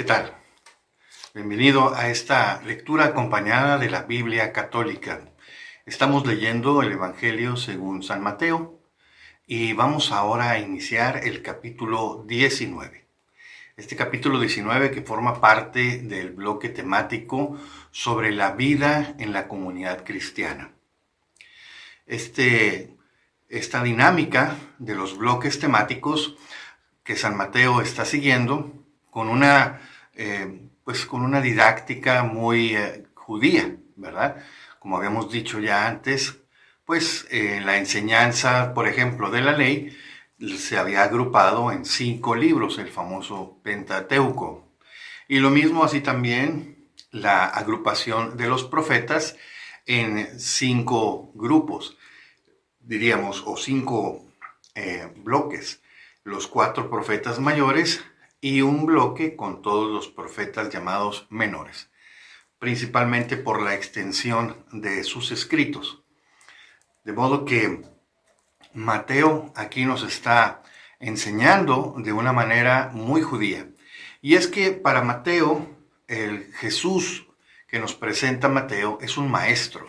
¿Qué tal? Bienvenido a esta lectura acompañada de la Biblia católica. Estamos leyendo el Evangelio según San Mateo y vamos ahora a iniciar el capítulo 19. Este capítulo 19 que forma parte del bloque temático sobre la vida en la comunidad cristiana. Esta dinámica de los bloques temáticos que San Mateo está siguiendo con una didáctica muy judía, ¿verdad? Como habíamos dicho ya antes, la enseñanza, por ejemplo, de la ley se había agrupado en 5 libros, el famoso Pentateuco. Y lo mismo así también la agrupación de los profetas en 5 grupos, diríamos, o 5 bloques. Los 4 profetas mayores y un bloque con todos los profetas llamados menores, principalmente por la extensión de sus escritos. De modo que Mateo aquí nos está enseñando de una manera muy judía. Y es que para Mateo, el Jesús que nos presenta Mateo es un maestro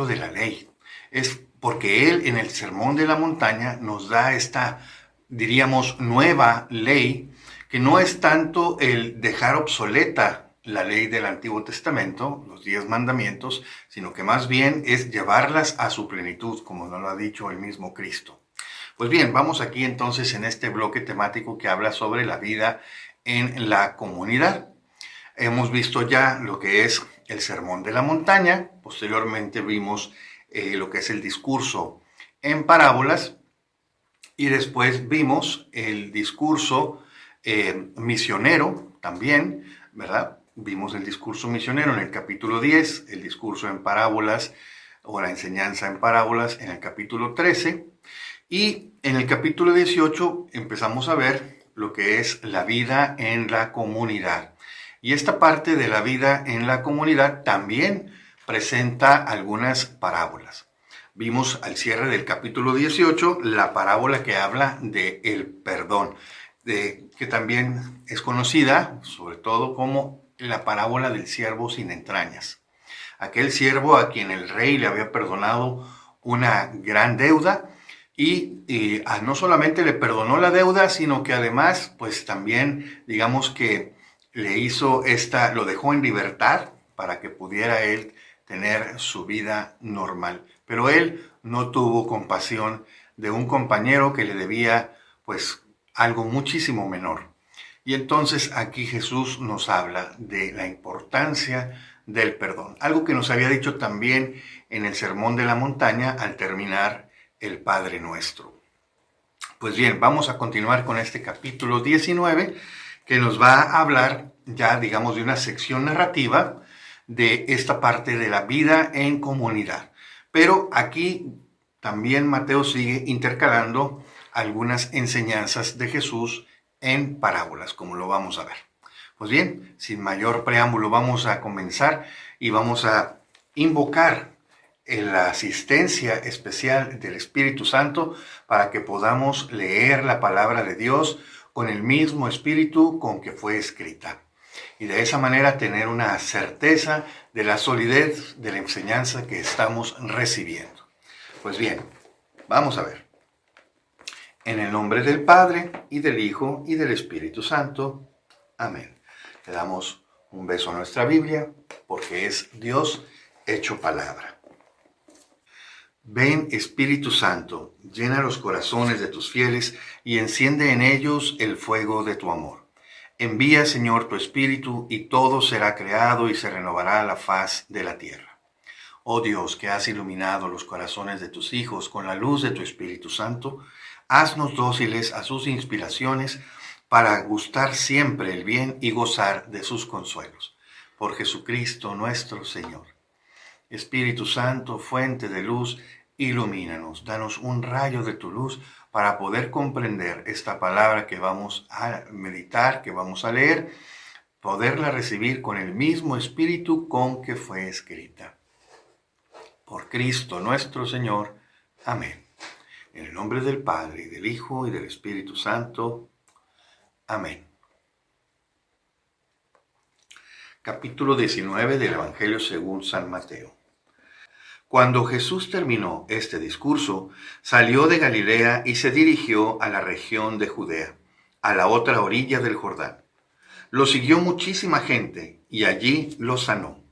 de la ley. Es porque él en el Sermón de la Montaña nos da esta, diríamos, nueva ley, que no es tanto el dejar obsoleta la ley del Antiguo Testamento, los 10 mandamientos, sino que más bien es llevarlas a su plenitud, como nos lo ha dicho el mismo Cristo. Pues bien, vamos aquí entonces en este bloque temático que habla sobre la vida en la comunidad. Hemos visto ya lo que es el Sermón de la Montaña, posteriormente vimos lo que es el discurso en parábolas y después vimos el discurso misionero también, ¿verdad? Vimos el discurso misionero en el capítulo 10, el discurso en parábolas o la enseñanza en parábolas en el capítulo 13 y en el capítulo 18 empezamos a ver lo que es la vida en la comunidad. Y esta parte de la vida en la comunidad también presenta algunas parábolas. Vimos al cierre del capítulo 18 la parábola que habla del perdón, que también es conocida sobre todo como la parábola del siervo sin entrañas. Aquel siervo a quien el rey le había perdonado una gran deuda y no solamente le perdonó la deuda, sino que además pues también digamos que le hizo lo dejó en libertad para que pudiera él tener su vida normal. Pero él no tuvo compasión de un compañero que le debía pues algo muchísimo menor. Y entonces aquí Jesús nos habla de la importancia del perdón. Algo que nos había dicho también en el Sermón de la Montaña al terminar el Padre Nuestro. Pues bien, vamos a continuar con este capítulo 19 que nos va a hablar ya, digamos, de una sección narrativa de esta parte de la vida en comunidad. Pero aquí también Mateo sigue intercalando algunas enseñanzas de Jesús en parábolas, como lo vamos a ver. Pues bien, sin mayor preámbulo, vamos a comenzar y vamos a invocar la asistencia especial del Espíritu Santo para que podamos leer la palabra de Dios con el mismo espíritu con que fue escrita. Y de esa manera tener una certeza de la solidez de la enseñanza que estamos recibiendo. Pues bien, vamos a ver. En el nombre del Padre, y del Hijo, y del Espíritu Santo. Amén. Le damos un beso a nuestra Biblia, porque es Dios hecho palabra. Ven, Espíritu Santo, llena los corazones de tus fieles y enciende en ellos el fuego de tu amor. Envía, Señor, tu Espíritu y todo será creado y se renovará la faz de la tierra. Oh Dios, que has iluminado los corazones de tus hijos con la luz de tu Espíritu Santo, haznos dóciles a sus inspiraciones para gustar siempre el bien y gozar de sus consuelos. Por Jesucristo nuestro Señor. Espíritu Santo, fuente de luz, ilumínanos, danos un rayo de tu luz para poder comprender esta palabra que vamos a meditar, que vamos a leer, poderla recibir con el mismo espíritu con que fue escrita. Por Cristo nuestro Señor. Amén. En el nombre del Padre, y del Hijo, y del Espíritu Santo. Amén. capítulo 19 del Evangelio según San Mateo. Cuando Jesús terminó este discurso, salió de Galilea y se dirigió a la región de Judea, a la otra orilla del Jordán. Lo siguió muchísima gente y allí lo sanó.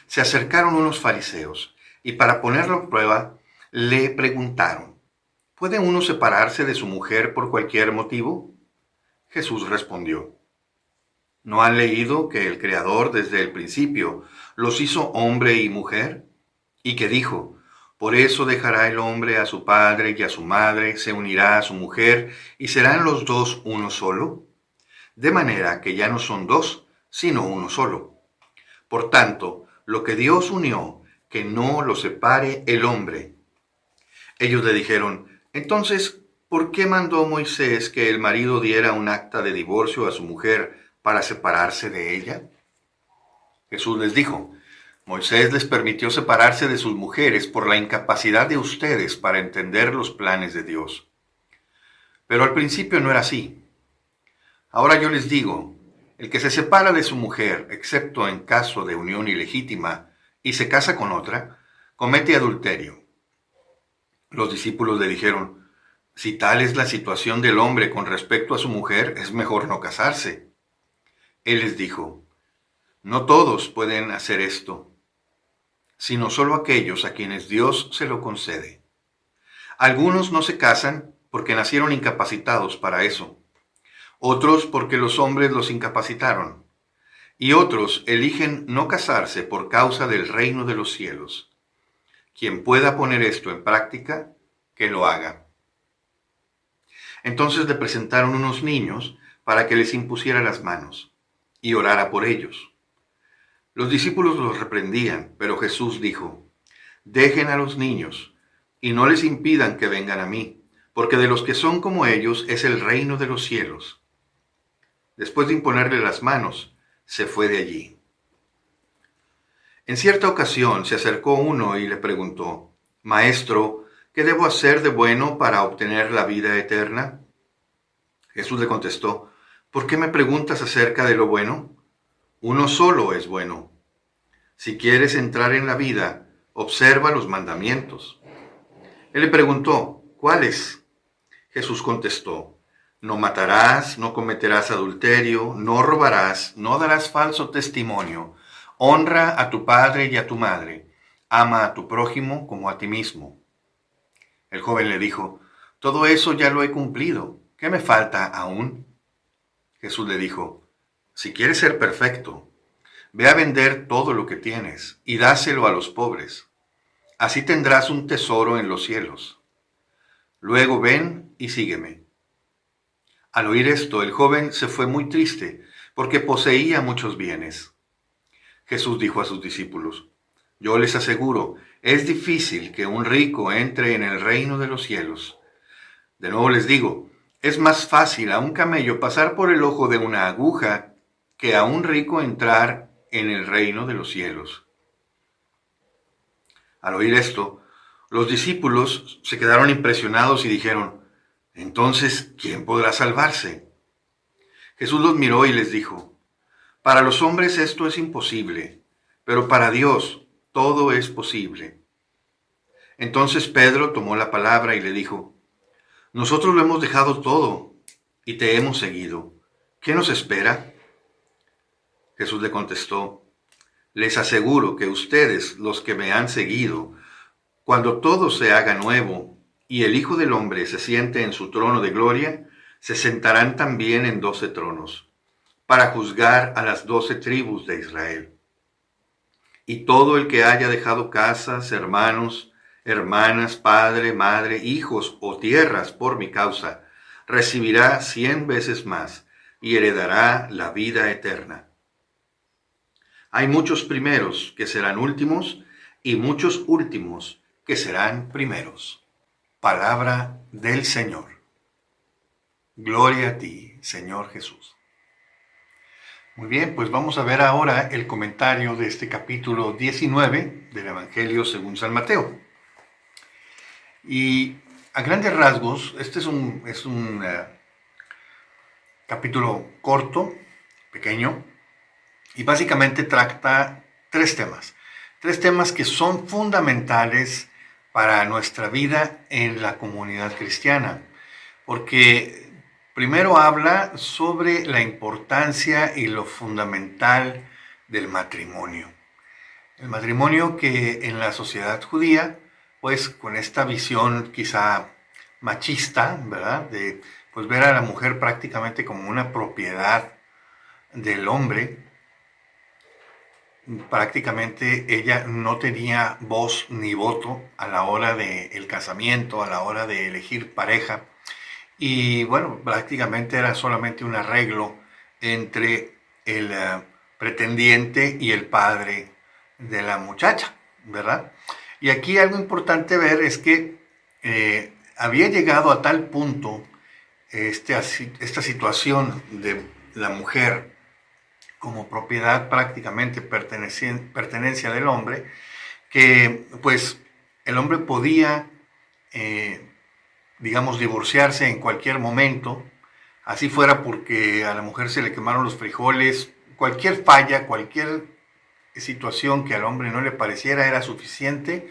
Se acercaron unos fariseos y para ponerlo a prueba le preguntaron: ¿puede uno separarse de su mujer por cualquier motivo? Jesús respondió: ¿no han leído que el Creador desde el principio los hizo hombre y mujer? Y que dijo: por eso dejará el hombre a su padre y a su madre, se unirá a su mujer y serán los dos uno solo. De manera que ya no son dos, sino uno solo. Por tanto, lo que Dios unió, que no lo separe el hombre. Ellos le dijeron: entonces, ¿por qué mandó Moisés que el marido diera un acta de divorcio a su mujer para separarse de ella? Jesús les dijo: Moisés les permitió separarse de sus mujeres por la incapacidad de ustedes para entender los planes de Dios. Pero al principio no era así. Ahora yo les digo, el que se separa de su mujer, excepto en caso de unión ilegítima, y se casa con otra, comete adulterio. Los discípulos le dijeron: si tal es la situación del hombre con respecto a su mujer, es mejor no casarse. Él les dijo: no todos pueden hacer esto, sino solo aquellos a quienes Dios se lo concede. Algunos no se casan porque nacieron incapacitados para eso, otros porque los hombres los incapacitaron, y otros eligen no casarse por causa del reino de los cielos. Quien pueda poner esto en práctica, que lo haga. Entonces le presentaron unos niños para que les impusiera las manos y orara por ellos. Los discípulos los reprendían, pero Jesús dijo: dejen a los niños y no les impidan que vengan a mí, porque de los que son como ellos es el reino de los cielos. Después de imponerle las manos, se fue de allí. En cierta ocasión se acercó uno y le preguntó: Maestro, ¿qué debo hacer de bueno para obtener la vida eterna? Jesús le contestó: ¿por qué me preguntas acerca de lo bueno? Uno solo es bueno. Si quieres entrar en la vida, observa los mandamientos. Él le preguntó: ¿cuáles? Jesús contestó: no matarás, no cometerás adulterio, no robarás, no darás falso testimonio, honra a tu padre y a tu madre, ama a tu prójimo como a ti mismo. El joven le dijo: todo eso ya lo he cumplido, ¿qué me falta aún? Jesús le dijo: si quieres ser perfecto, ve a vender todo lo que tienes y dáselo a los pobres. Así tendrás un tesoro en los cielos. Luego ven y sígueme. Al oír esto, el joven se fue muy triste, porque poseía muchos bienes. Jesús dijo a sus discípulos: yo les aseguro, es difícil que un rico entre en el reino de los cielos. De nuevo les digo, es más fácil a un camello pasar por el ojo de una aguja que a un rico entrar en el reino de los cielos. Al oír esto, los discípulos se quedaron impresionados y dijeron: entonces, ¿quién podrá salvarse? Jesús los miró y les dijo: para los hombres esto es imposible, pero para Dios todo es posible. Entonces Pedro tomó la palabra y le dijo: nosotros lo hemos dejado todo y te hemos seguido. ¿Qué nos espera? Jesús le contestó: les aseguro que ustedes, los que me han seguido, cuando todo se haga nuevo y el Hijo del Hombre se siente en su trono de gloria, se sentarán también en 12 tronos, para juzgar a las 12 tribus de Israel. Y todo el que haya dejado casas, hermanos, hermanas, padre, madre, hijos o tierras por mi causa, recibirá 100 veces más y heredará la vida eterna. Hay muchos primeros que serán últimos y muchos últimos que serán primeros. Palabra del Señor. Gloria a ti, Señor Jesús. Muy bien, pues vamos a ver ahora el comentario de este capítulo 19 del Evangelio según San Mateo. Y a grandes rasgos, este es un capítulo corto, pequeño, Y básicamente trata tres temas que son fundamentales para nuestra vida en la comunidad cristiana, porque primero habla sobre la importancia y lo fundamental del matrimonio. El matrimonio que en la sociedad judía, pues con esta visión quizá machista, ¿verdad? De pues ver a la mujer prácticamente como una propiedad del hombre, prácticamente ella no tenía voz ni voto a la hora del casamiento, a la hora de elegir pareja. Y bueno, prácticamente era solamente un arreglo entre el pretendiente y el padre de la muchacha, ¿verdad? Y aquí algo importante ver es que había llegado a tal punto esta situación de la mujer como propiedad prácticamente pertenencia del hombre, que pues el hombre podía, digamos, divorciarse en cualquier momento, así fuera porque a la mujer se le quemaron los frijoles, cualquier falla, cualquier situación que al hombre no le pareciera era suficiente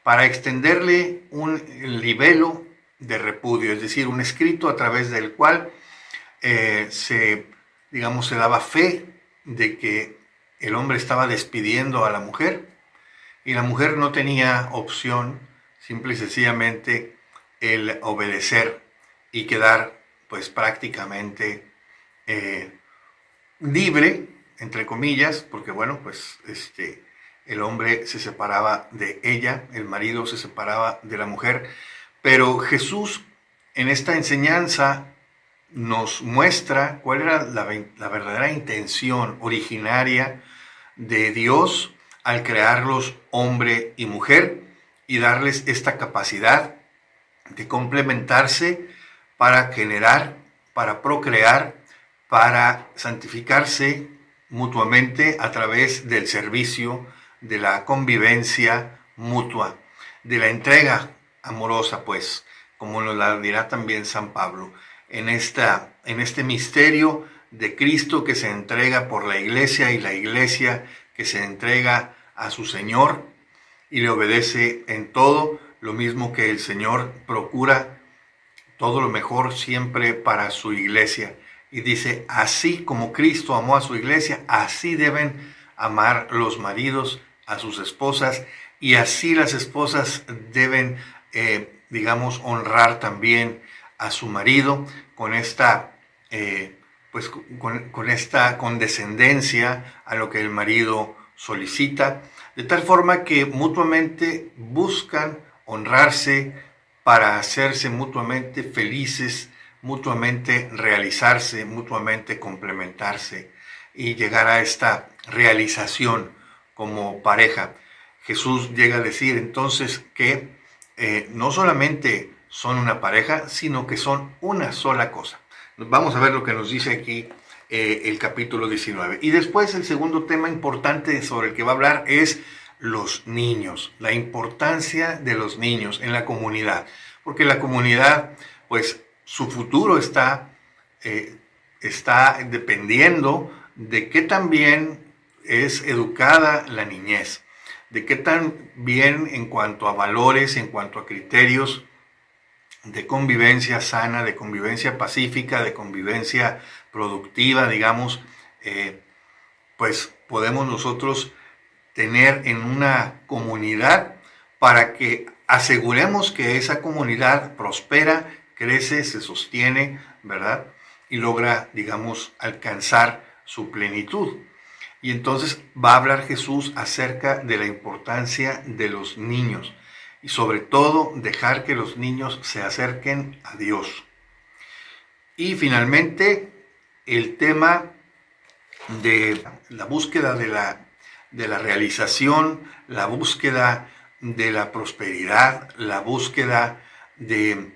para extenderle un libelo de repudio, es decir, un escrito a través del cual se daba fe de que el hombre estaba despidiendo a la mujer y la mujer no tenía opción, simple y sencillamente el obedecer y quedar pues prácticamente libre, entre comillas, porque bueno, pues el hombre se separaba de ella, el marido se separaba de la mujer, pero Jesús en esta enseñanza nos muestra cuál era la verdadera intención originaria de Dios al crearlos hombre y mujer y darles esta capacidad de complementarse para generar, para procrear, para santificarse mutuamente a través del servicio, de la convivencia mutua, de la entrega amorosa, pues, como nos la dirá también San Pablo, en este misterio de Cristo que se entrega por la iglesia y la iglesia que se entrega a su Señor y le obedece en todo, lo mismo que el Señor procura todo lo mejor siempre para su iglesia. Y dice, así como Cristo amó a su iglesia, así deben amar los maridos a sus esposas y así las esposas deben, honrar también a su marido con esta, con esta condescendencia a lo que el marido solicita, de tal forma que mutuamente buscan honrarse para hacerse mutuamente felices, mutuamente realizarse, mutuamente complementarse y llegar a esta realización como pareja. Jesús llega a decir entonces que no solamente son una pareja, sino que son una sola cosa. Vamos a ver lo que nos dice aquí el capítulo 19. Y después el segundo tema importante sobre el que va a hablar es los niños, la importancia de los niños en la comunidad. Porque la comunidad, pues su futuro está dependiendo de qué tan bien es educada la niñez, de qué tan bien en cuanto a valores, en cuanto a criterios de convivencia sana, de convivencia pacífica, de convivencia productiva, pues podemos nosotros tener en una comunidad para que aseguremos que esa comunidad prospera, crece, se sostiene, ¿verdad? Y logra, alcanzar su plenitud. Y entonces va a hablar Jesús acerca de la importancia de los niños y sobre todo dejar que los niños se acerquen a Dios. Y finalmente el tema de la búsqueda de la realización, la búsqueda de la prosperidad, la búsqueda de,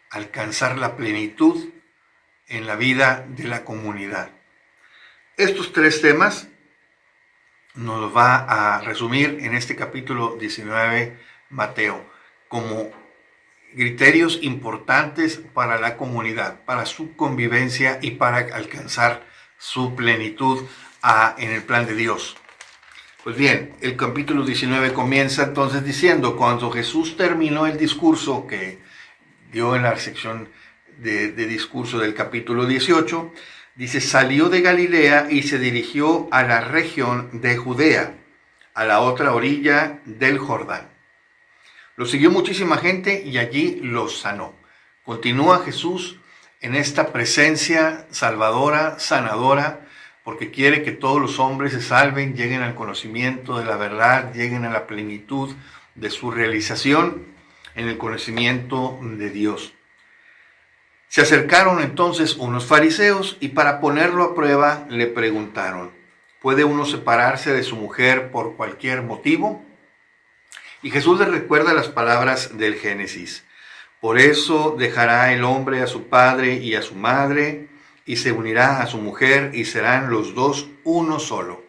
alcanzar la plenitud en la vida de la comunidad. Estos tres temas nos los va a resumir en este capítulo 19 Mateo como criterios importantes para la comunidad, para su convivencia y para alcanzar su plenitud en el plan de Dios. Pues bien, el capítulo 19 comienza entonces diciendo, cuando Jesús terminó el discurso que dio en la sección de discurso del capítulo 18, dice, salió de Galilea y se dirigió a la región de Judea, a la otra orilla del Jordán. Lo siguió muchísima gente y allí los sanó. Continúa Jesús en esta presencia salvadora, sanadora, porque quiere que todos los hombres se salven, lleguen al conocimiento de la verdad, lleguen a la plenitud de su realización en el conocimiento de Dios. Se acercaron entonces unos fariseos y para ponerlo a prueba le preguntaron, ¿puede uno separarse de su mujer por cualquier motivo? Y Jesús les recuerda las palabras del Génesis. Por eso dejará el hombre a su padre y a su madre, y se unirá a su mujer, y serán los dos uno solo.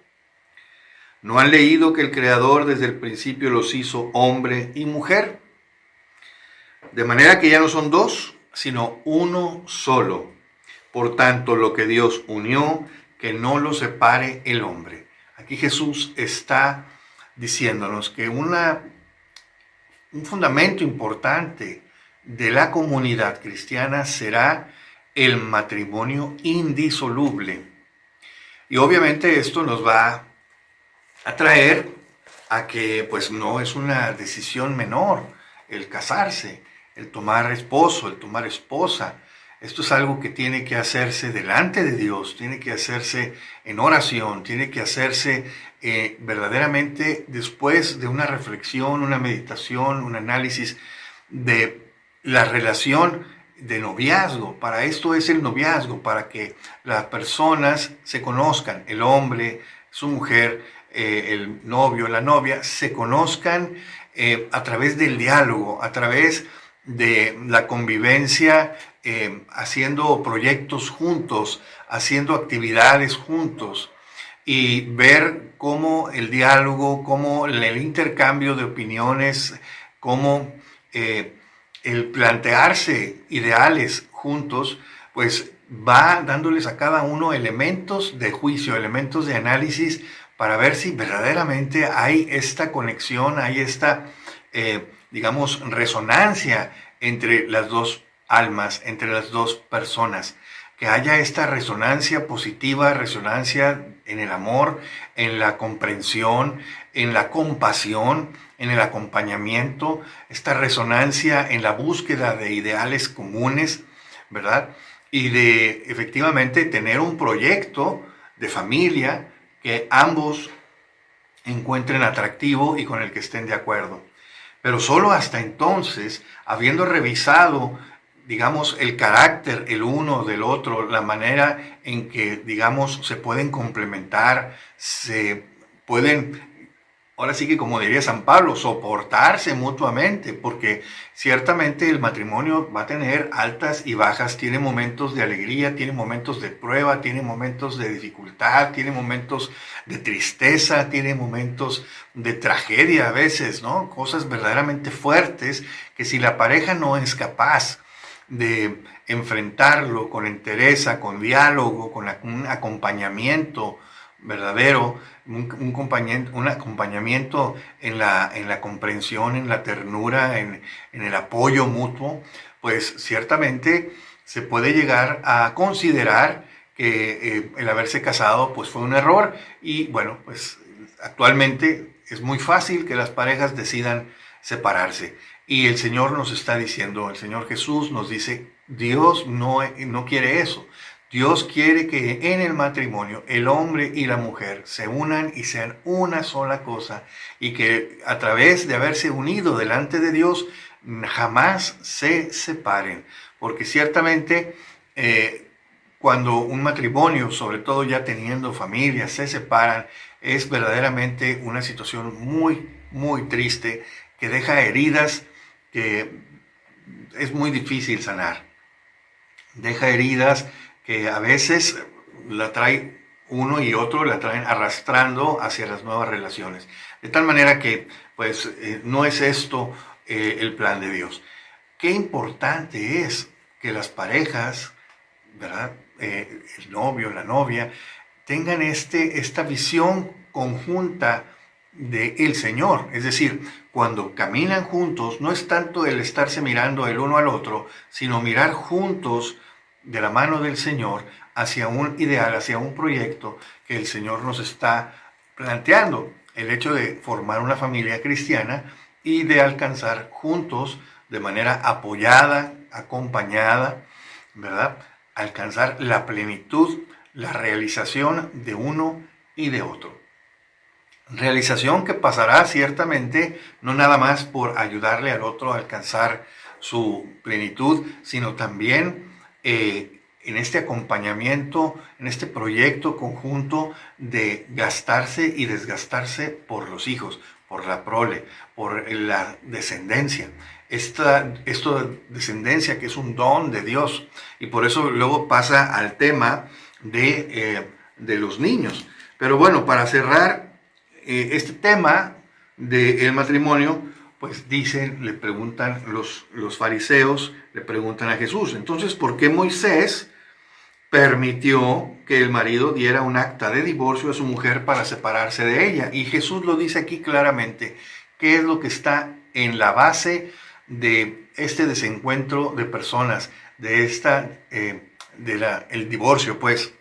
¿No han leído que el Creador desde el principio los hizo hombre y mujer? De manera que ya no son dos, sino uno solo. Por tanto, lo que Dios unió, que no lo separe el hombre. Aquí Jesús está diciéndonos que un fundamento importante de la comunidad cristiana será el matrimonio indisoluble. Y obviamente esto nos va a traer a que pues no es una decisión menor el casarse, el tomar esposo, el tomar esposa. Esto es algo que tiene que hacerse delante de Dios, tiene que hacerse en oración, tiene que hacerse verdaderamente después de una reflexión, una meditación, un análisis de la relación de noviazgo. Para esto es el noviazgo, para que las personas se conozcan, el hombre, su mujer, el novio, la novia, se conozcan a través del diálogo, a través de la convivencia, haciendo proyectos juntos, haciendo actividades juntos, y ver cómo el diálogo, cómo el intercambio de opiniones, cómo el plantearse ideales juntos, pues va dándoles a cada uno elementos de juicio, elementos de análisis, para ver si verdaderamente hay esta conexión, hay esta, digamos, resonancia entre las dos almas, entre las dos personas. Que haya esta resonancia positiva, resonancia en el amor, en la comprensión, en la compasión, en el acompañamiento, esta resonancia en la búsqueda de ideales comunes, ¿verdad? Y de efectivamente tener un proyecto de familia que ambos encuentren atractivo y con el que estén de acuerdo. Pero solo hasta entonces, habiendo revisado, digamos, el carácter el uno del otro, la manera en que, digamos, se pueden complementar, se pueden, ahora sí que como diría San Pablo, soportarse mutuamente, porque ciertamente el matrimonio va a tener altas y bajas, tiene momentos de alegría, tiene momentos de prueba, tiene momentos de dificultad, tiene momentos de tristeza, tiene momentos de tragedia a veces, ¿no? Cosas verdaderamente fuertes que si la pareja no es capaz de enfrentarlo con entereza, con diálogo, con un acompañamiento verdadero, un acompañamiento en la comprensión, en la ternura, en el apoyo mutuo, pues ciertamente se puede llegar a considerar que el haberse casado pues fue un error y bueno, pues actualmente es muy fácil que las parejas decidan separarse. Y el Señor nos está diciendo, el Señor Jesús nos dice, Dios no quiere eso. Dios quiere que en el matrimonio el hombre y la mujer se unan y sean una sola cosa y que a través de haberse unido delante de Dios jamás se separen. Porque ciertamente cuando un matrimonio, sobre todo ya teniendo familia, se separan, es verdaderamente una situación muy, muy triste que deja heridas que es muy difícil sanar. Deja heridas que a veces la trae uno y otro, la traen arrastrando hacia las nuevas relaciones. De tal manera que, pues, no es esto el plan de Dios. Qué importante es que las parejas, ¿verdad?, el novio, la novia, tengan esta visión conjunta del Señor. Es decir, cuando caminan juntos, no es tanto el estarse mirando el uno al otro, sino mirar juntos de la mano del Señor hacia un ideal, hacia un proyecto que el Señor nos está planteando. El hecho de formar una familia cristiana y de alcanzar juntos, de manera apoyada, acompañada, ¿verdad? Alcanzar la plenitud, la realización de uno y de otro. Realización que pasará ciertamente no nada más por ayudarle al otro a alcanzar su plenitud, sino también en este acompañamiento, en este proyecto conjunto de gastarse y desgastarse por los hijos, por la prole, por la descendencia. Esta descendencia que es un don de Dios, y por eso luego pasa al tema de los niños. Pero bueno, para cerrar este tema del matrimonio, pues dicen, le preguntan los fariseos, le preguntan a Jesús, entonces, ¿por qué Moisés permitió que el marido diera un acta de divorcio a su mujer para separarse de ella? Y Jesús lo dice aquí claramente, ¿qué es lo que está en la base de este desencuentro de personas, de el divorcio? Pues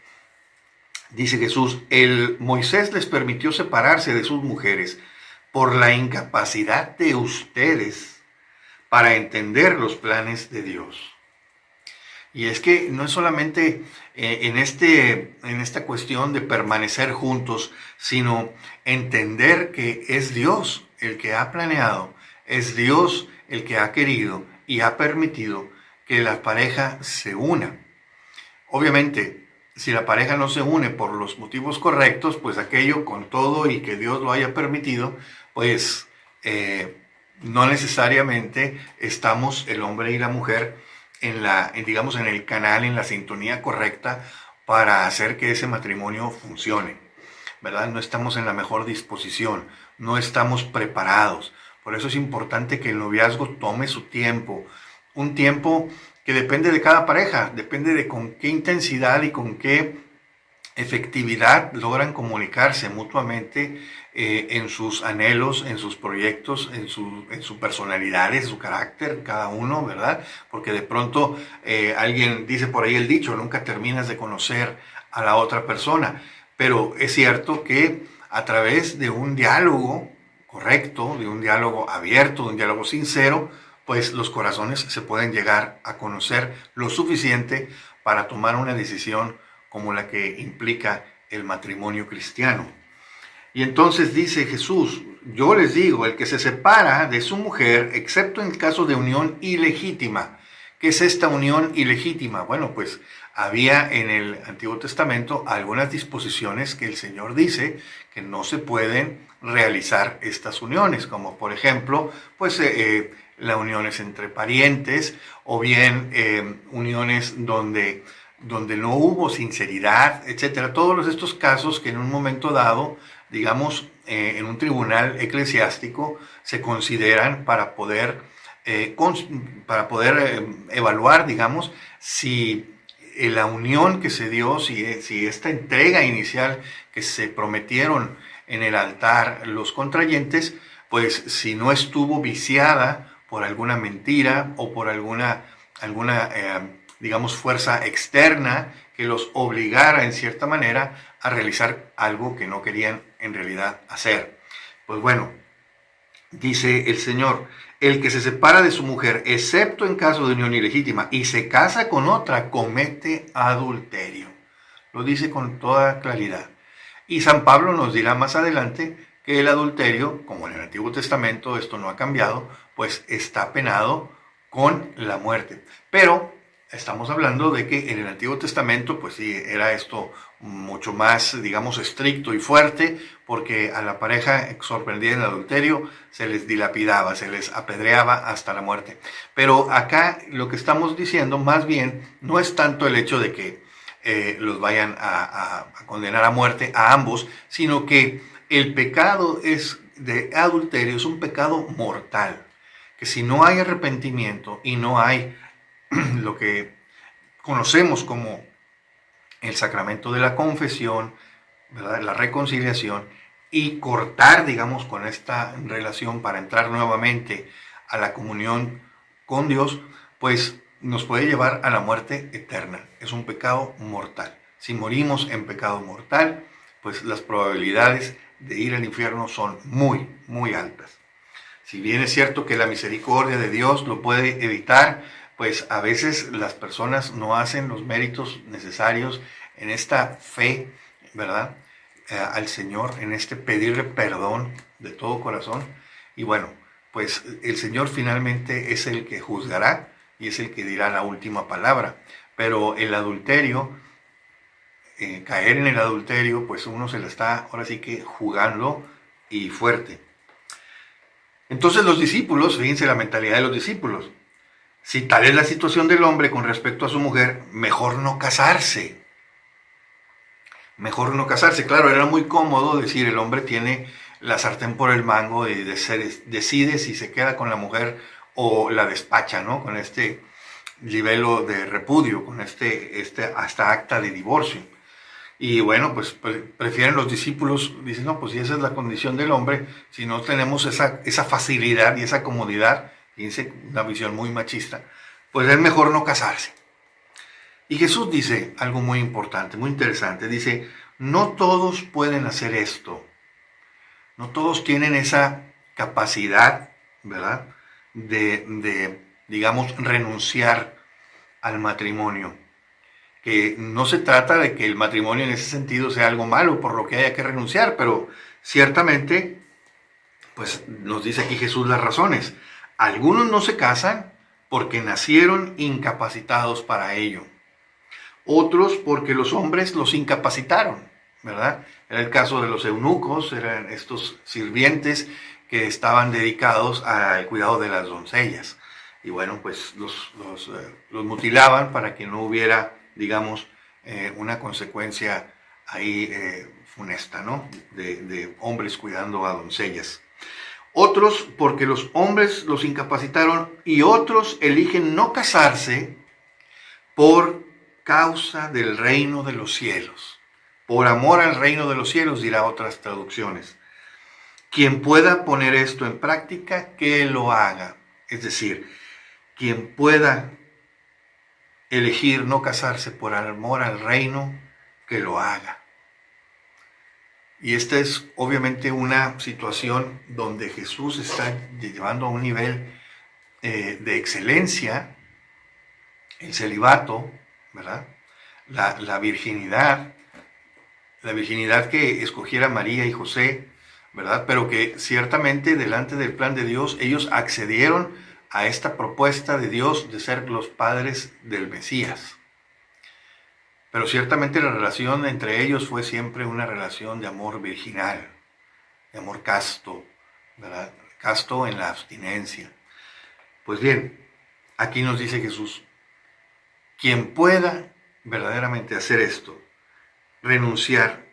dice Jesús, el Moisés les permitió separarse de sus mujeres por la incapacidad de ustedes para entender los planes de Dios. Y es que no es solamente en esta cuestión de permanecer juntos, sino entender que es Dios el que ha planeado, es Dios el que ha querido y ha permitido que la pareja se una. Obviamente, si la pareja no se une por los motivos correctos, pues aquello con todo y que Dios lo haya permitido, pues no necesariamente estamos el hombre y la mujer digamos, en el canal, en la sintonía correcta para hacer que ese matrimonio funcione, ¿verdad? No estamos en la mejor disposición, no estamos preparados. Por eso es importante que el noviazgo tome su tiempo, un tiempo que depende de cada pareja, depende de con qué intensidad y con qué efectividad logran comunicarse mutuamente en sus anhelos, en sus proyectos, en su personalidad, en su carácter, cada uno, ¿verdad? Porque de pronto alguien dice por ahí el dicho, nunca terminas de conocer a la otra persona, pero es cierto que a través de un diálogo correcto, de un diálogo abierto, de un diálogo sincero, pues los corazones se pueden llegar a conocer lo suficiente para tomar una decisión como la que implica el matrimonio cristiano. Y entonces dice Jesús, yo les digo, el que se separa de su mujer, excepto en el caso de unión ilegítima. ¿Qué es esta unión ilegítima? Bueno, pues había en el Antiguo Testamento algunas disposiciones que el Señor dice que no se pueden realizar estas uniones, como por ejemplo, pues las uniones entre parientes o bien uniones donde no hubo sinceridad, etcétera. Todos estos casos que en un momento dado, digamos, en un tribunal eclesiástico se consideran para poder evaluar, digamos, si la unión que se dio, si esta entrega inicial que se prometieron en el altar los contrayentes, pues si no estuvo viciada por alguna mentira o por alguna digamos, fuerza externa que los obligara en cierta manera a realizar algo que no querían en realidad hacer. Pues bueno, dice el Señor, el que se separa de su mujer, excepto en caso de unión ilegítima, y se casa con otra, comete adulterio. Lo dice con toda claridad. Y San Pablo nos dirá más adelante que el adulterio, como en el Antiguo Testamento esto no ha cambiado, pues está penado con la muerte. Pero estamos hablando de que en el Antiguo Testamento, pues sí, era esto mucho más, digamos, estricto y fuerte, porque a la pareja sorprendida en el adulterio se les dilapidaba, se les apedreaba hasta la muerte. Pero acá lo que estamos diciendo más bien no es tanto el hecho de que los vayan a condenar a muerte a ambos, sino que el pecado de adulterio es un pecado mortal, que si no hay arrepentimiento y no hay lo que conocemos como el sacramento de la confesión, ¿verdad? La reconciliación, y cortar, digamos, con esta relación para entrar nuevamente a la comunión con Dios, pues nos puede llevar a la muerte eterna. Es un pecado mortal. Si morimos en pecado mortal, pues las probabilidades de ir al infierno son muy, muy altas. Si bien es cierto que la misericordia de Dios lo puede evitar, pues a veces las personas no hacen los méritos necesarios en esta fe, ¿verdad? Al Señor, en este pedirle perdón de todo corazón. Y bueno, pues el Señor finalmente es el que juzgará y es el que dirá la última palabra. Pero el adulterio, caer en el adulterio, pues uno se la está ahora sí que jugando y fuerte. Entonces los discípulos, fíjense la mentalidad de los discípulos, si tal es la situación del hombre con respecto a su mujer, mejor no casarse. Mejor no casarse. Claro, era muy cómodo decir, el hombre tiene la sartén por el mango y decide si se queda con la mujer o la despacha, ¿no? Con este libelo de repudio, con hasta acta de divorcio. Y bueno, pues prefieren los discípulos, dicen, no, pues si esa es la condición del hombre, si no tenemos esa facilidad y esa comodidad, fíjense, una visión muy machista, pues es mejor no casarse. Y Jesús dice algo muy importante, muy interesante, dice, no todos pueden hacer esto, no todos tienen esa capacidad, ¿verdad?, digamos, renunciar al matrimonio. Que no se trata de que el matrimonio en ese sentido sea algo malo por lo que haya que renunciar, pero ciertamente, pues nos dice aquí Jesús las razones. Algunos no se casan porque nacieron incapacitados para ello. Otros porque los hombres los incapacitaron, ¿verdad? Era el caso de los eunucos, eran estos sirvientes que estaban dedicados al cuidado de las doncellas. Y bueno, pues los mutilaban para que no hubiera, digamos, una consecuencia ahí funesta, ¿no? De hombres cuidando a doncellas. Otros porque los hombres los incapacitaron y otros eligen no casarse por causa del reino de los cielos. Por amor al reino de los cielos, dirá otras traducciones. Quien pueda poner esto en práctica, que lo haga. Es decir, quien pueda elegir no casarse por amor al reino, que lo haga. Y esta es obviamente una situación donde Jesús está llevando a un nivel de excelencia el celibato, ¿verdad? La virginidad que escogiera María y José, ¿verdad? Pero que ciertamente delante del plan de Dios ellos accedieron a esta propuesta de Dios de ser los padres del Mesías. Pero ciertamente la relación entre ellos fue siempre una relación de amor virginal, de amor casto, ¿verdad? Casto en la abstinencia. Pues bien, aquí nos dice Jesús, quien pueda verdaderamente hacer esto, renunciar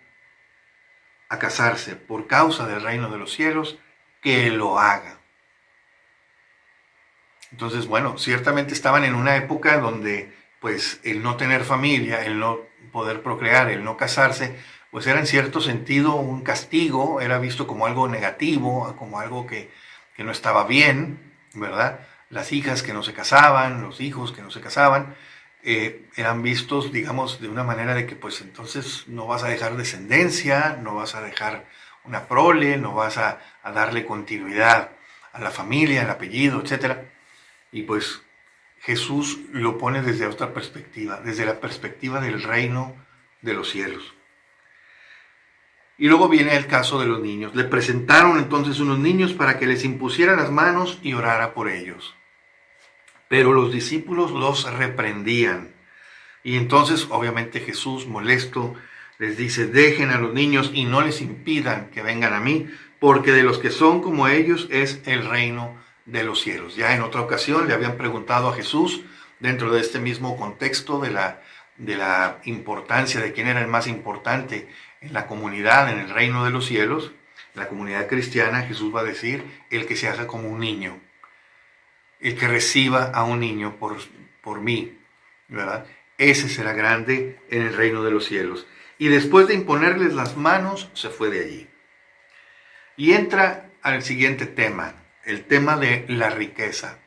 a casarse por causa del reino de los cielos, que lo haga. Entonces, bueno, ciertamente estaban en una época donde pues el no tener familia, el no poder procrear, el no casarse, pues era en cierto sentido un castigo, era visto como algo negativo, como algo que no estaba bien, ¿verdad? Las hijas que no se casaban, los hijos que no se casaban, eran vistos, digamos, de una manera de que pues entonces no vas a dejar descendencia, no vas a dejar una prole, no vas a darle continuidad a la familia, el apellido, etc. Y pues Jesús lo pone desde otra perspectiva, desde la perspectiva del reino de los cielos. Y luego viene el caso de los niños. Le presentaron entonces unos niños para que les impusiera las manos y orara por ellos. Pero los discípulos los reprendían. Y entonces, obviamente, Jesús, molesto, les dice, dejen a los niños y no les impidan que vengan a mí, porque de los que son como ellos es el reino de los cielos. Ya en otra ocasión le habían preguntado a Jesús, dentro de este mismo contexto de la importancia de quién era el más importante en la comunidad, en el reino de los cielos, la comunidad cristiana, Jesús va a decir, el que se haga como un niño, el que reciba a un niño por mí, ¿verdad? ese será grande en el reino de los cielos. Y después de imponerles las manos, se fue de allí. Y entra al siguiente tema, el tema de la riqueza,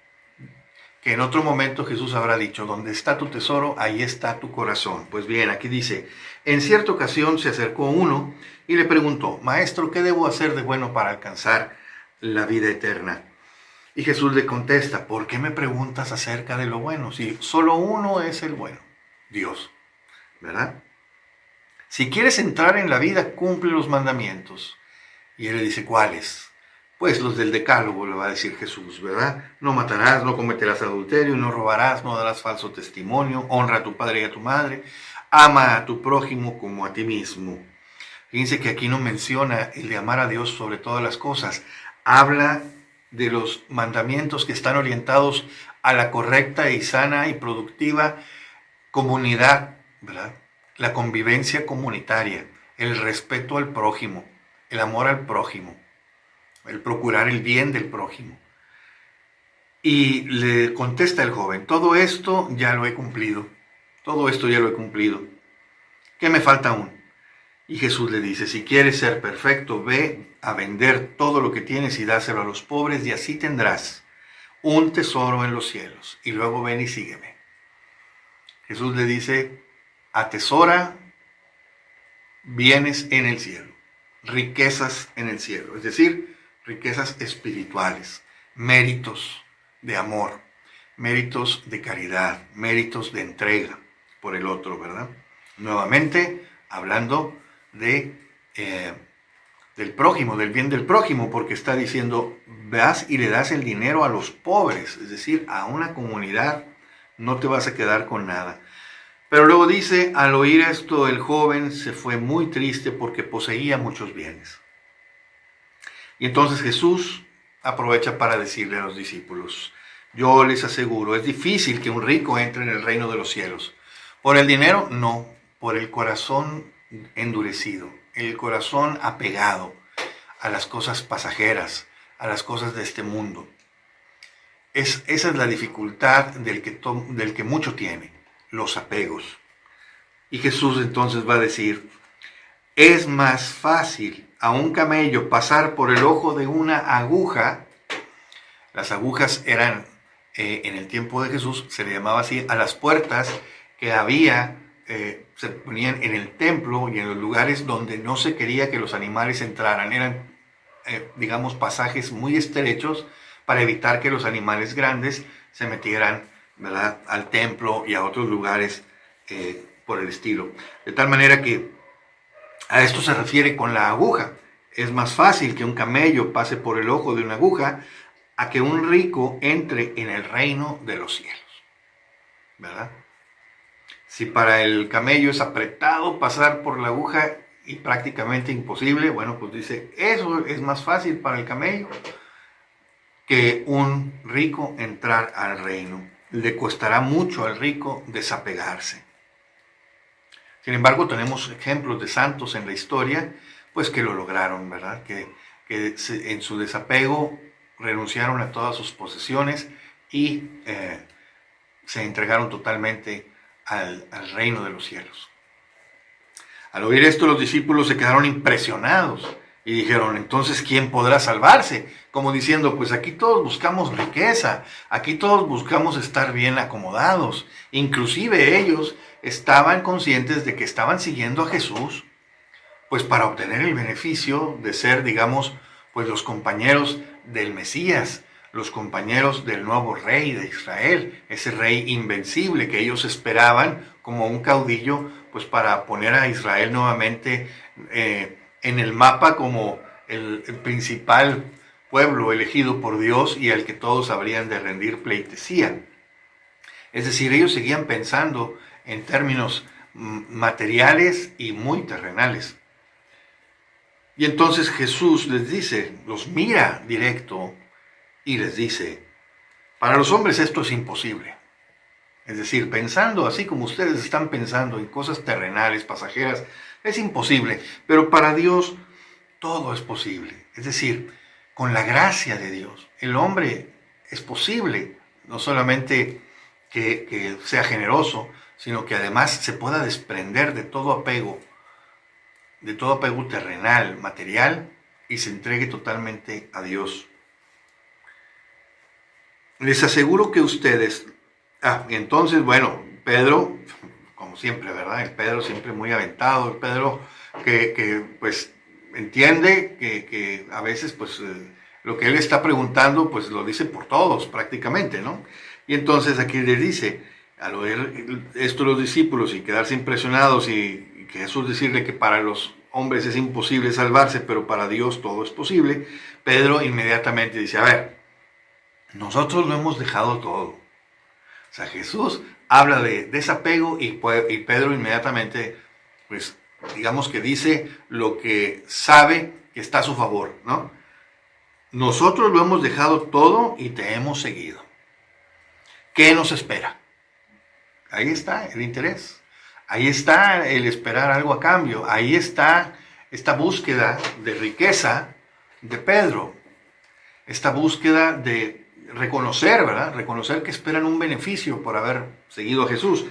que en otro momento Jesús habrá dicho, donde está tu tesoro, ahí está tu corazón. Pues bien, aquí dice, en cierta ocasión se acercó uno y le preguntó, Maestro, ¿qué debo hacer de bueno para alcanzar la vida eterna? Y Jesús le contesta, ¿por qué me preguntas acerca de lo bueno? Si solo uno es el bueno, Dios, ¿verdad? Si quieres entrar en la vida, cumple los mandamientos. Y él le dice, ¿cuáles? Pues los del decálogo, le va a decir Jesús, ¿verdad? No matarás, no cometerás adulterio, no robarás, no darás falso testimonio, honra a tu padre y a tu madre, ama a tu prójimo como a ti mismo. Fíjense que aquí no menciona el de amar a Dios sobre todas las cosas. Habla de los mandamientos que están orientados a la correcta y sana y productiva comunidad, ¿verdad? La convivencia comunitaria, el respeto al prójimo, el amor al prójimo, el procurar el bien del prójimo. Y le contesta el joven, todo esto ya lo he cumplido, todo esto ya lo he cumplido. ¿Qué me falta aún? Y Jesús le dice, si quieres ser perfecto, ve a vender todo lo que tienes y dáselo a los pobres y así tendrás un tesoro en los cielos. Y luego ven y sígueme. Jesús le dice, atesora bienes en el cielo, riquezas en el cielo, es decir, riquezas espirituales, méritos de amor, méritos de caridad, méritos de entrega por el otro, ¿verdad? Nuevamente, hablando de, del prójimo, del bien del prójimo, porque está diciendo, vas y le das el dinero a los pobres, es decir, a una comunidad, no te vas a quedar con nada. Pero luego dice, al oír esto, el joven se fue muy triste porque poseía muchos bienes. Y entonces Jesús aprovecha para decirle a los discípulos, yo les aseguro, es difícil que un rico entre en el reino de los cielos. ¿Por el dinero? No, por el corazón endurecido, el corazón apegado a las cosas pasajeras, a las cosas de este mundo. Esa es la dificultad del que mucho tiene, los apegos. Y Jesús entonces va a decir, es más fácil a un camello pasar por el ojo de una aguja. Las agujas eran, en el tiempo de Jesús, se le llamaba así, a las puertas que había, se ponían en el templo y en los lugares donde no se quería que los animales entraran. Eran, digamos, pasajes muy estrechos para evitar que los animales grandes se metieran, ¿verdad?, al templo y a otros lugares por el estilo. De tal manera que a esto se refiere con la aguja. Es más fácil que un camello pase por el ojo de una aguja a que un rico entre en el reino de los cielos, ¿verdad? Si para el camello es apretado pasar por la aguja y prácticamente imposible, bueno, pues dice, eso es más fácil para el camello que un rico entrar al reino. Le costará mucho al rico desapegarse. Sin embargo, tenemos ejemplos de santos en la historia, pues que lo lograron, ¿verdad? Que en su desapego renunciaron a todas sus posesiones y se entregaron totalmente al reino de los cielos. Al oír esto, los discípulos se quedaron impresionados y dijeron, entonces, ¿quién podrá salvarse? Como diciendo, pues aquí todos buscamos riqueza, aquí todos buscamos estar bien acomodados. Inclusive ellos estaban conscientes de que estaban siguiendo a Jesús, pues para obtener el beneficio de ser, digamos, pues los compañeros del Mesías, los compañeros del nuevo rey de Israel, ese rey invencible que ellos esperaban como un caudillo, pues para poner a Israel nuevamente en el mapa como el principal pueblo elegido por Dios y al que todos habrían de rendir pleitesía. Es decir, ellos seguían pensando en términos materiales y muy terrenales. Y entonces Jesús les dice, los mira directo y les dice, para los hombres esto es imposible. Es decir, pensando así como ustedes están pensando en cosas terrenales, pasajeras, es imposible. Pero para Dios todo es posible. Es decir, con la gracia de Dios, el hombre es posible, no solamente que sea generoso, sino que además se pueda desprender de todo apego terrenal, material, y se entregue totalmente a Dios. Les aseguro que ustedes... entonces, bueno, Pedro, como siempre, ¿verdad? El Pedro siempre muy aventado, el Pedro que pues entiende que a veces pues lo que él está preguntando pues lo dice por todos prácticamente, ¿no? Y entonces aquí les dice, al oír esto los discípulos y quedarse impresionados y que Jesús decirle que para los hombres es imposible salvarse, pero para Dios todo es posible, Pedro inmediatamente dice, a ver, nosotros lo hemos dejado todo. O sea, Jesús habla de desapego y Pedro inmediatamente, pues, digamos que dice lo que sabe que está a su favor, ¿no? Nosotros lo hemos dejado todo y te hemos seguido. ¿Qué nos espera? Ahí está el interés. Ahí está el esperar algo a cambio. Ahí está esta búsqueda de riqueza de Pedro. Esta búsqueda de reconocer, ¿verdad? Reconocer que esperan un beneficio por haber seguido a Jesús.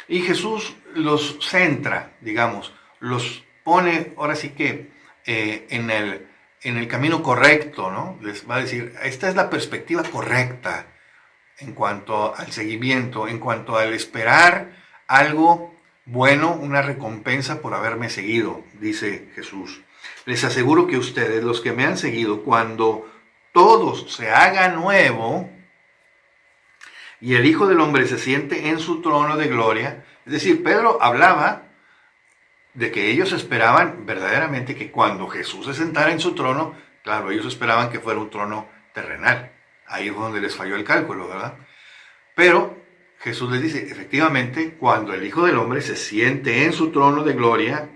Y Jesús los centra, digamos, los pone ahora sí que en el camino correcto, ¿no? Les va a decir, esta es la perspectiva correcta en cuanto al seguimiento, en cuanto al esperar algo bueno, una recompensa por haberme seguido, dice Jesús. Les aseguro que ustedes, los que me han seguido, cuando todo se haga nuevo y el Hijo del Hombre se siente en su trono de gloria, es decir, Pedro hablaba de que ellos esperaban verdaderamente que cuando Jesús se sentara en su trono, claro, ellos esperaban que fuera un trono terrenal. Ahí es donde les falló el cálculo, ¿verdad? Pero Jesús les dice, efectivamente, cuando el Hijo del Hombre se siente en su trono de gloria,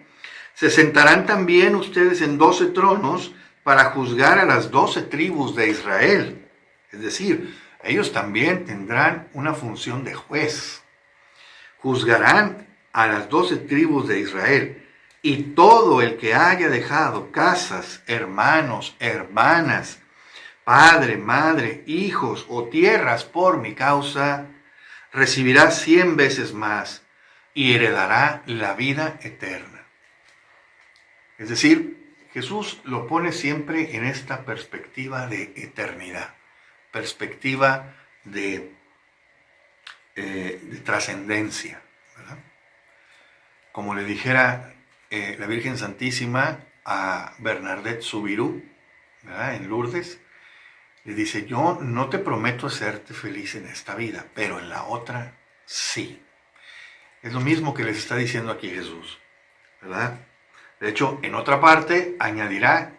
se sentarán también ustedes en 12 tronos para juzgar a las 12 tribus de Israel. Es decir, ellos también tendrán una función de juez. Juzgarán a las 12 tribus de Israel, y todo el que haya dejado casas, hermanos, hermanas, padre, madre, hijos o tierras por mi causa, recibirá 100 veces más y heredará la vida eterna. Es decir, Jesús lo pone siempre en esta perspectiva de eternidad, perspectiva de trascendencia, ¿verdad? Como le dijera la Virgen Santísima a Bernadette Soubirous, ¿verdad? En Lourdes, le dice, yo no te prometo hacerte feliz en esta vida, pero en la otra sí. Es lo mismo que les está diciendo aquí Jesús, ¿verdad? De hecho, en otra parte añadirá,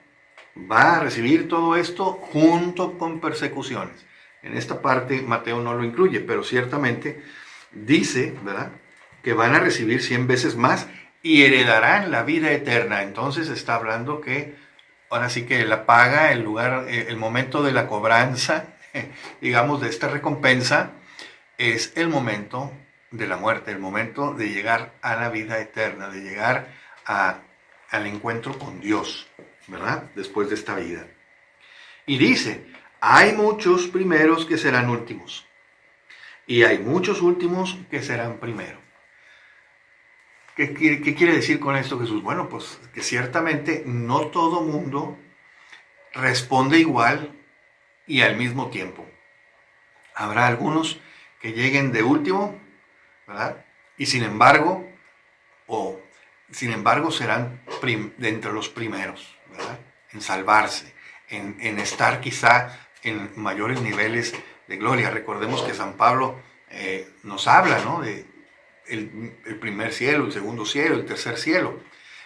va a recibir todo esto junto con persecuciones. En esta parte Mateo no lo incluye, pero ciertamente dice, ¿verdad?, que van a recibir 100 veces más y heredarán la vida eterna. Entonces está hablando que ahora sí que la paga, el lugar, el momento de la cobranza, digamos, de esta recompensa, es el momento de la muerte, el momento de llegar a la vida eterna, de llegar al encuentro con Dios, ¿verdad?, después de esta vida. Y dice, hay muchos primeros que serán últimos, y hay muchos últimos que serán primeros. ¿Qué quiere decir con esto Jesús? Bueno, pues que ciertamente no todo mundo responde igual y al mismo tiempo. Habrá algunos que lleguen de último, ¿verdad? Y sin embargo serán de entre los primeros, ¿verdad?, en salvarse, en estar quizá en mayores niveles de gloria. Recordemos que San Pablo nos habla, ¿no?, de el primer cielo, el segundo cielo, el tercer cielo.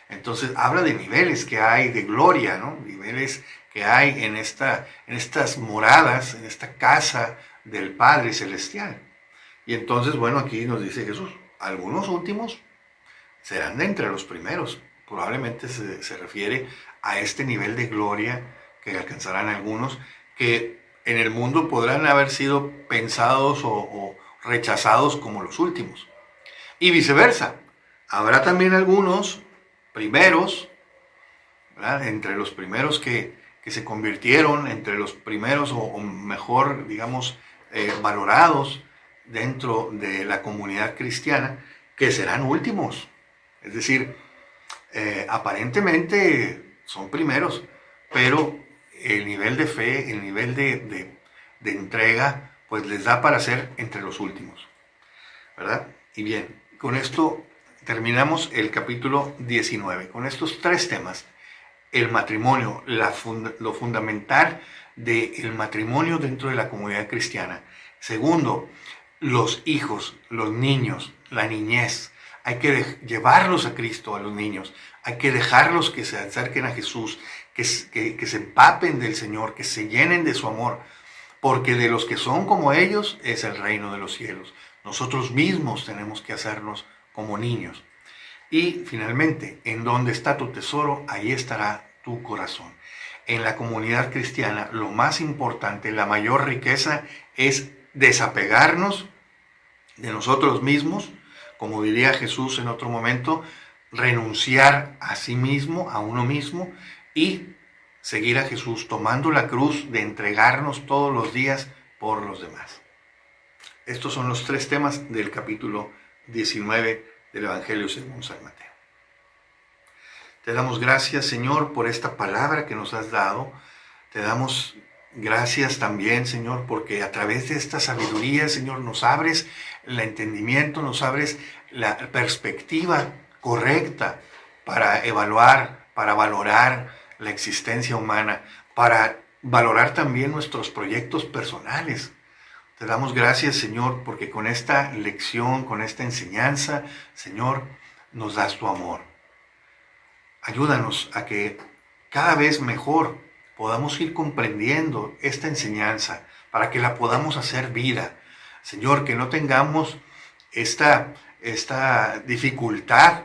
Entonces habla de niveles que hay de gloria, ¿no?, niveles que hay en estas moradas, en esta casa del Padre Celestial. Y entonces, bueno, aquí nos dice Jesús, algunos últimos serán de entre los primeros. Probablemente se refiere a este nivel de gloria que alcanzarán algunos, que en el mundo podrán haber sido pensados o rechazados como los últimos. Y viceversa, habrá también algunos primeros, ¿verdad?, entre los primeros que se convirtieron, entre los primeros o mejor, digamos, valorados dentro de la comunidad cristiana que serán últimos. Es decir, aparentemente son primeros, pero el nivel de fe, el nivel de entrega, pues les da para ser entre los últimos, ¿verdad? Y bien, con esto terminamos el capítulo 19, con estos tres temas: el matrimonio, lo fundamental del matrimonio dentro de la comunidad cristiana. Segundo, los hijos, los niños, la niñez. Hay que llevarlos a Cristo, a los niños. Hay que dejarlos que se acerquen a Jesús, que se empapen del Señor, que se llenen de su amor, porque de los que son como ellos es el reino de los cielos. Nosotros mismos tenemos que hacernos como niños. Y finalmente, en donde está tu tesoro, ahí estará tu corazón. En la comunidad cristiana, lo más importante, la mayor riqueza es desapegarnos de nosotros mismos, como diría Jesús en otro momento, renunciar a sí mismo, a uno mismo, y seguir a Jesús tomando la cruz de entregarnos todos los días por los demás. Estos son los tres temas del capítulo 19 del Evangelio según San Mateo. Te damos gracias, Señor, por esta palabra que nos has dado. Te damos gracias también, Señor, porque a través de esta sabiduría, Señor, nos abres el entendimiento, nos abres la perspectiva correcta para evaluar, para valorar la existencia humana, para valorar también nuestros proyectos personales. Te damos gracias, Señor, porque con esta lección, con esta enseñanza, Señor, nos das tu amor. Ayúdanos a que cada vez mejor podamos ir comprendiendo esta enseñanza para que la podamos hacer vida. Señor, que no tengamos esta dificultad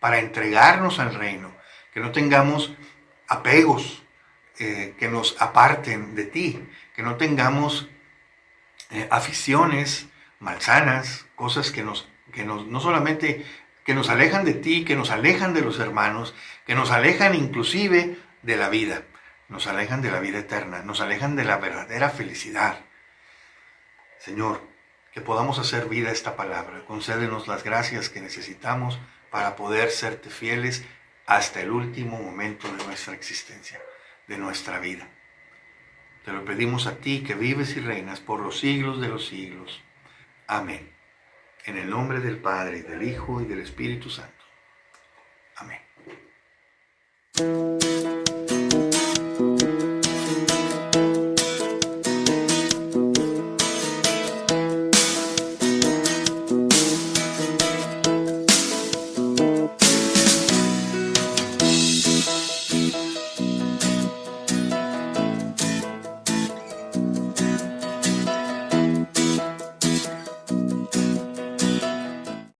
para entregarnos al reino, que no tengamos apegos que nos aparten de ti, que no tengamos aficiones malsanas, cosas que no solamente que nos alejan de ti, que nos alejan de los hermanos, que nos alejan inclusive de la vida, nos alejan de la vida eterna, nos alejan de la verdadera felicidad. Señor, que podamos hacer vida esta palabra. Concédenos las gracias que necesitamos para poder serte fieles hasta el último momento de nuestra existencia, de nuestra vida. Te lo pedimos a ti, que vives y reinas por los siglos de los siglos. Amén. En el nombre del Padre, del Hijo y del Espíritu Santo. Amén.